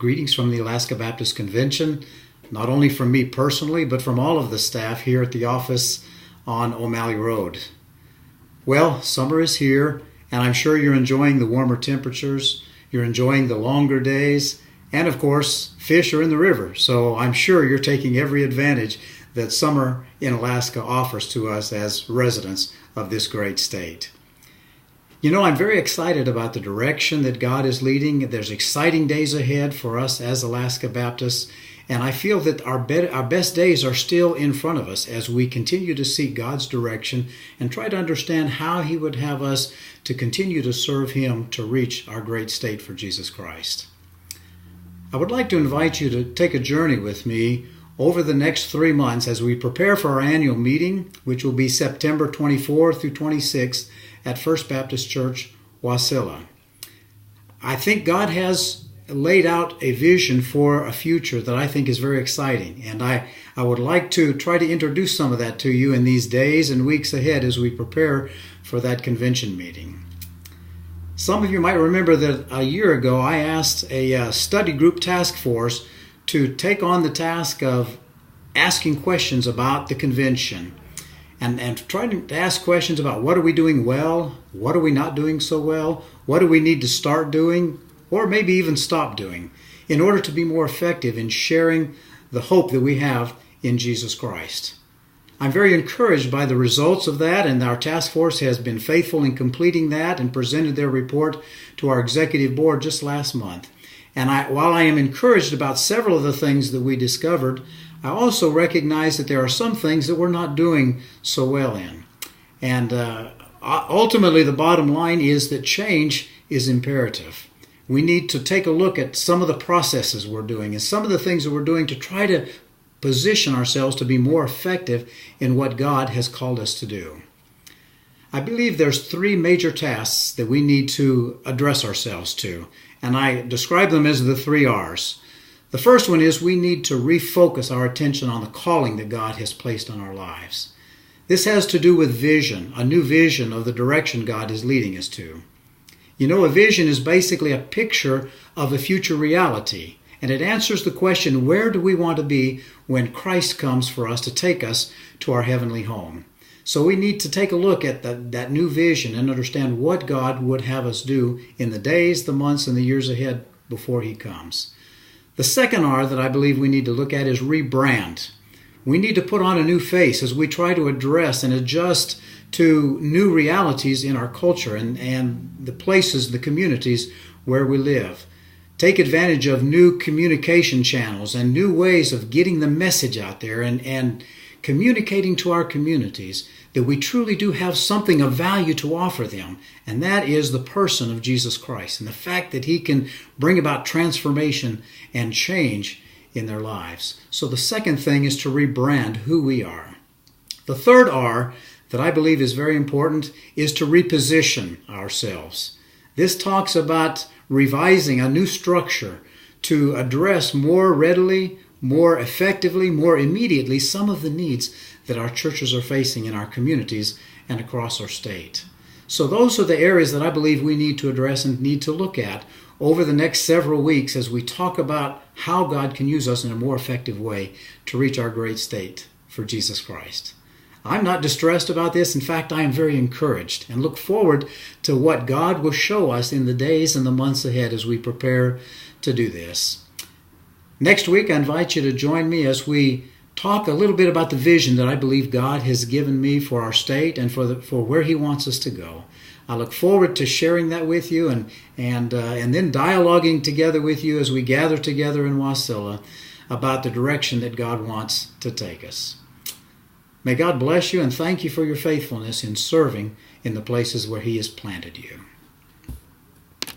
Greetings from the Alaska Baptist Convention, not only from me personally, but from all of the staff here at the office on O'Malley Road. Well, summer is here, and I'm sure you're enjoying the warmer temperatures, you're enjoying the longer days, and of course, fish are in the river, so I'm sure you're taking every advantage that summer in Alaska offers to us as residents of this great state. You know, I'm very excited about the direction that God is leading. There's exciting days ahead for us as Alaska Baptists, and I feel that our best days are still in front of us as we continue to seek God's direction and try to understand how He would have us to continue to serve Him to reach our great state for Jesus Christ. I would like to invite you to take a journey with me over the next 3 months as we prepare for our annual meeting, which will be September 24 through 26 at First Baptist Church, Wasilla. I think God has laid out a vision for a future that I think is very exciting, and I would like to try to introduce some of that to you in these days and weeks ahead as we prepare for that convention meeting. Some of you might remember that a year ago I asked a study group task force to take on the task of asking questions about the convention and trying to ask questions about what are we doing well, what are we not doing so well, what do we need to start doing, or maybe even stop doing, in order to be more effective in sharing the hope that we have in Jesus Christ. I'm very encouraged by the results of that, and our task force has been faithful in completing that and presented their report to our executive board just last month. And while I am encouraged about several of the things that we discovered, I also recognize that there are some things that we're not doing so well in. And ultimately, the bottom line is that change is imperative. We need to take a look at some of the processes we're doing and some of the things that we're doing to try to position ourselves to be more effective in what God has called us to do. I believe there's 3 major tasks that we need to address ourselves to, and I describe them as the 3 R's. The first one is we need to refocus our attention on the calling that God has placed on our lives. This has to do with vision, a new vision of the direction God is leading us to. You know, a vision is basically a picture of a future reality, and it answers the question, where do we want to be when Christ comes for us to take us to our heavenly home? So we need to take a look at that new vision and understand what God would have us do in the days, the months, and the years ahead before He comes. The second R that I believe we need to look at is rebrand. We need to put on a new face as we try to address and adjust to new realities in our culture and the places, the communities where we live. Take advantage of new communication channels and new ways of getting the message out there and communicating to our communities that we truly do have something of value to offer them, and that is the person of Jesus Christ and the fact that He can bring about transformation and change in their lives. So the second thing is to rebrand who we are. The third R that I believe is very important is to reposition ourselves. This talks about revising a new structure to address more readily, more effectively, more immediately some of the needs that our churches are facing in our communities and across our state. So those are the areas that I believe we need to address and need to look at over the next several weeks as we talk about how God can use us in a more effective way to reach our great state for Jesus Christ. I'm not distressed about this. In fact, I am very encouraged and look forward to what God will show us in the days and the months ahead as we prepare to do this. Next week, I invite you to join me as we talk a little bit about the vision that I believe God has given me for our state and for where He wants us to go. I look forward to sharing that with you and then dialoguing together with you as we gather together in Wasilla about the direction that God wants to take us. May God bless you and thank you for your faithfulness in serving in the places where He has planted you.